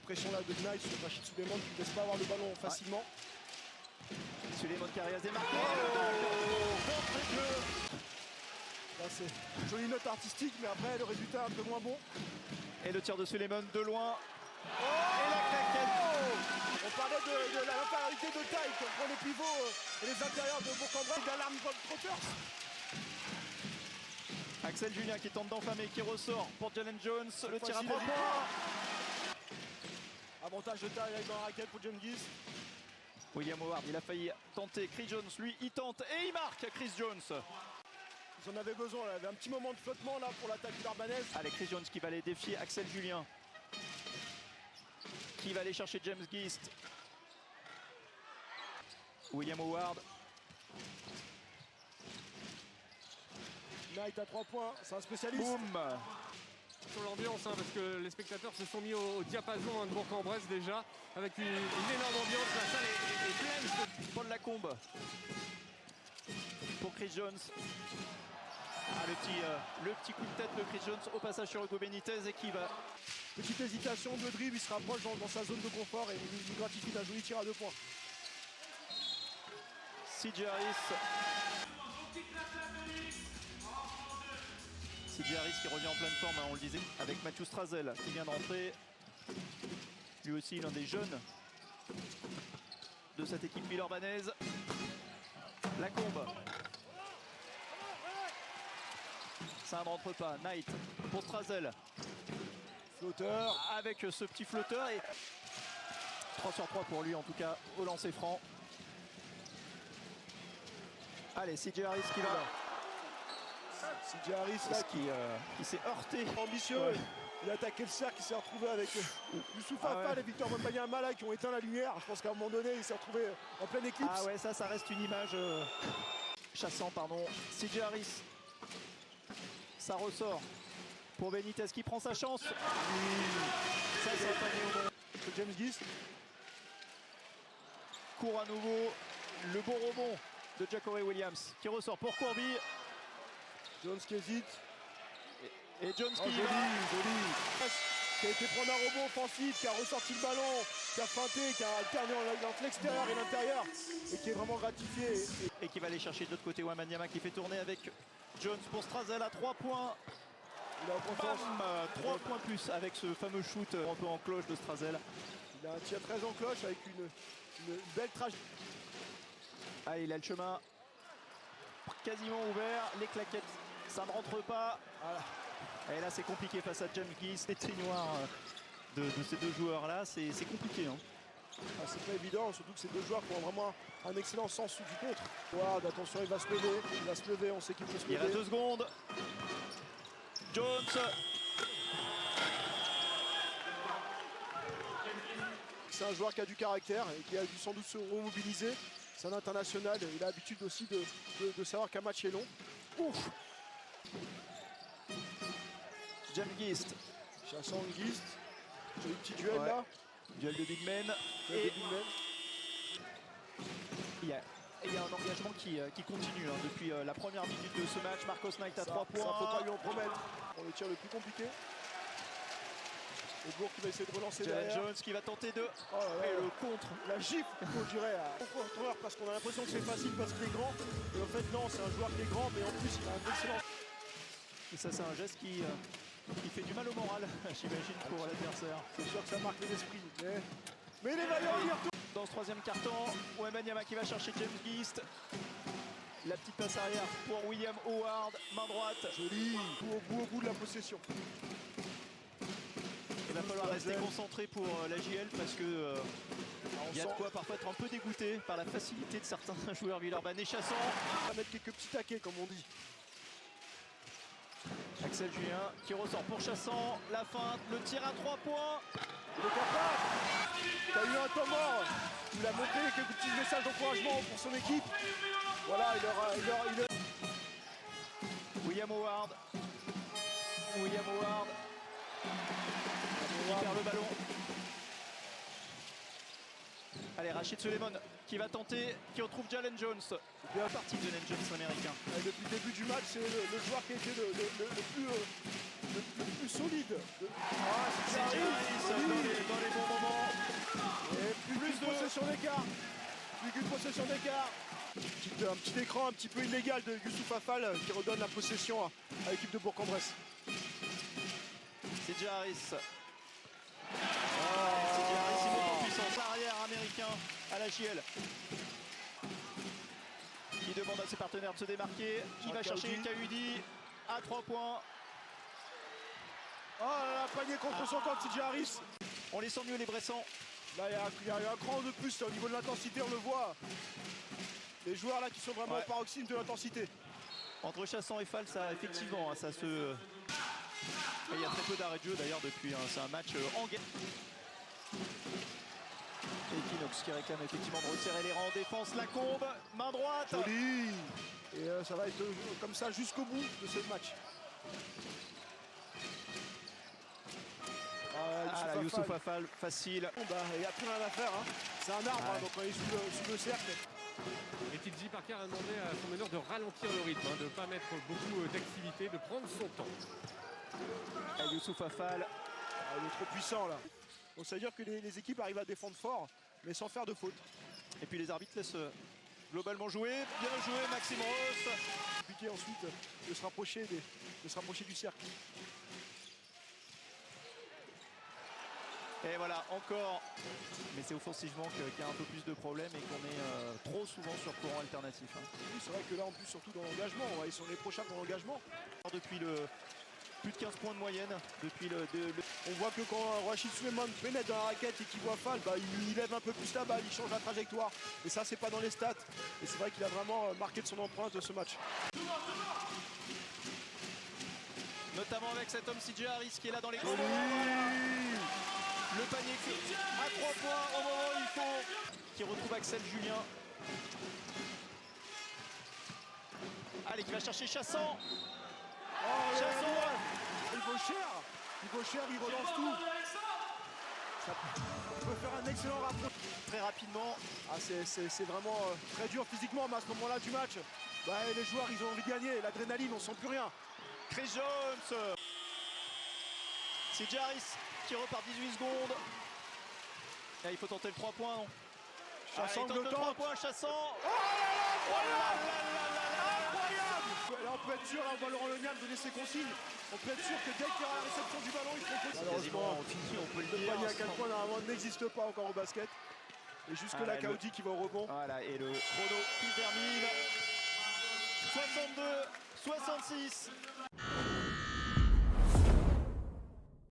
pression là de Knight sur Rachid Suleiman qui ne laisse pas avoir le ballon facilement. Suleiman qui arrive à se démarquer. Là c'est une jolie note artistique, mais après le résultat un peu moins bon. Et le tir de Suleiman de loin. Et la claquette. On parlait de l'infériorité de taille contre les pivots et les intérieurs de Bourg-en-Bresse d'alarme Trotters. Axel Julien qui tente d'enflammer, qui ressort pour Jalen Jones. Le tir à 3 Vas-y, points. Avantage de taille avec dans la raquette pour Jengis. William Howard, il a failli tenter. Chris Jones, lui, il tente et il marque. Chris Jones. Ils en avaient besoin, il y avait un petit moment de flottement là pour l'attaque villeurbannaise. Allez, Chris Jones qui va aller défier Axel Julien. Qui va aller chercher James Gist. William Howard. Knight à 3 points, c'est un spécialiste. Boum. Sur l'ambiance, hein, parce que les spectateurs se sont mis au diapason hein, de Bourg-en-Bresse déjà, avec une énorme ambiance. La salle est pleine. Paul Lacombe pour Chris Jones. Ah, le petit coup de tête de Chris Jones au passage sur Hugo Benitez et qui va. Petite hésitation de dribble, il se rapproche dans sa zone de confort et il nous gratifie d'un joli tir à 2 points. CJ Harris. CJ Harris qui revient en pleine forme, hein, on le disait, avec Matthew Strazel qui vient de rentrer. Lui aussi l'un des jeunes de cette équipe villeurbannaise. Lacombe. Ça ne rentre pas. Knight pour Strazel. Flotteur. Avec ce petit flotteur et 3 sur 3 pour lui en tout cas au lancer franc. Allez, CJ Harris qui va. CJ Harris là qui s'est heurté. Ambitieux. Ouais. Il a attaqué le cercle, il s'est retrouvé avec Youssouf Afal et Victor Wembanyama là qui ont éteint la lumière. Je pense qu'à un moment donné, il s'est retrouvé en pleine éclipse. Ah ouais, ça reste une image chassant, pardon. CJ Harris. Ça ressort pour Benitez qui prend sa chance. Ça, c'est un panier au bon. James Gist. Court à nouveau. Le bon rebond de Jacare Williams qui ressort pour Courby. Jones qui hésite. Et Jones qui joli. Qui a été prendre un rebond offensif, qui a ressorti le ballon, qui a feinté, qui a alterné entre l'extérieur et l'intérieur et qui est vraiment gratifié. Et qui va aller chercher de l'autre côté Wembanyama qui fait tourner avec Jones pour Strazel à 3 points. Il a confiance. 3 points plus avec ce fameux shoot un peu en cloche de Strazel. Il a un tir très en cloche avec une belle trajectoire. Ah, il a le chemin quasiment ouvert. Les claquettes, ça ne rentre pas. Voilà. Et là, c'est compliqué face à James Gist. Les trinoirs de ces deux joueurs-là, c'est compliqué. Hein. Ah, c'est pas évident, surtout que ces deux joueurs qui ont vraiment un excellent sens du contre. Ward, attention, il va se lever, on sait qu'il faut se lever. Il reste 2 secondes. Jones. C'est un joueur qui a du caractère et qui a dû sans doute se remobiliser. C'est un international, il a l'habitude aussi de savoir qu'un match est long. Ouf. James Gist. Chassant Gist. Joli petit duel ouais. là. Duel de big men. Et il y a un engagement qui continue hein, depuis la première minute de ce match. Marcos Knight à 3 points. Ça faut pas lui en promettre. On le tir le plus compliqué. Et Bourg qui va essayer de relancer Jalen derrière. Jones qui va tenter de... Et le contre. La gifle, on dirait, à contreur parce qu'on a l'impression que c'est facile parce qu'il est grand. Et en fait non, c'est un joueur qui est grand, mais en plus il a un excellent... Et ça c'est un geste qui fait du mal au moral, j'imagine, pour l'adversaire. C'est sûr que ça marque les esprits. Mais il est vaillant, il retourne. Dans ce troisième carton, Wembanyama qui va chercher James Gist. La petite passe arrière pour William Howard, main droite. Joli, au bout de la possession. Il va falloir rester concentré pour la JL parce que il y a de quoi parfois être un peu dégoûté par la facilité de certains joueurs villeurbanais chassants. On va mettre quelques petits taquets comme on dit. Axel Julien qui ressort pour Chassant, la feinte, le tir à 3 points. Il est capable. Il a eu un temps mort. Il a montré quelques petits messages d'encouragement pour son équipe. Voilà, il William Howard. Il perd le ballon. Allez, Rachid Suleiman qui va tenter, qui retrouve Jalen Jones. Bien partie de Jalen Jones américain. Depuis le début du match, c'est le joueur qui a été le plus solide. C'est Harris dans les bons moments. Et plus de possession d'écart. Plus qu'une possession d'écart. Un petit écran un petit peu illégal de Youssouf Affal qui redonne la possession à l'équipe de Bourg-en-Bresse. C'est Harris. C'est Harris, il monte en puissance. Arrière américain à la JL. Qui demande à ses partenaires de se démarquer. Qui va chercher Kaoudi à 3 points. Oh là là, panier contre son camp de CJ Harris. On les sent mieux les Bressans. Là, il y a un cran de plus au niveau de l'intensité, on le voit. Les joueurs là qui sont vraiment au paroxysme de l'intensité. Entre Chassan et Fall, ça effectivement, ça se... Il y a très peu d'arrêt de jeu d'ailleurs depuis, c'est un match en guerre. Equinox qui réclame effectivement de resserrer les rangs en défense, Lacombe, main droite. Joli. Et ça va être comme ça jusqu'au bout de ce match. Youssouf Affal, facile. Il n'y a plus rien à faire, hein. C'est un arbre, donc on est sous le cercle. Et TJ Parker a demandé à son meneur de ralentir le rythme, de ne pas mettre beaucoup d'activité, de prendre son temps. Youssouf Affal. Il est trop puissant là. Donc ça veut dire que les équipes arrivent à défendre fort, mais sans faire de faute. Et puis les arbitres laissent globalement jouer. Bien joué Maxime Ross. Compliqué ensuite de se rapprocher du cercle. Et voilà, encore. Mais c'est offensivement qu'il y a un peu plus de problèmes et qu'on est trop souvent sur courant alternatif. Oui, c'est vrai que là, en plus, surtout dans l'engagement, ils sont les prochains dans l'engagement. Depuis plus de 15 points de moyenne. On voit que quand Rachid Suleiman pénètre dans la raquette et qu'il voit Fall, il lève un peu plus la balle, il change la trajectoire. Et ça, c'est pas dans les stats. Et c'est vrai qu'il a vraiment marqué de son empreinte ce match. Notamment avec cet homme CJ Harris qui est là dans les grands. Le panier à 3 points au moment où il faut. Qui retrouve Axel Julien. Allez, qui va chercher Chassan. Chassan. Il vaut cher, il relance tout. Ça peut faire un excellent rapport. Très rapidement. C'est vraiment très dur physiquement, mais à ce moment-là du match, les joueurs ils ont envie de gagner. L'adrénaline, on sent plus rien. Chris Jones. C'est Harris qui repart 18 secondes. Là, il faut tenter le 3 points. Non Chassan tente le 3 points, Chassan. Oh là là, incroyable. Là, on peut être sûr, on va Laurent Leniam donner ses consignes. On peut être sûr que dès qu'il y aura la réception du ballon, il faut quasiment fini, on peut le dire. Le panier à 4 points normalement n'existe pas encore au basket. Et jusque là, Kaoudi qui va au rebond. Voilà, et le chrono qui termine. 62-66.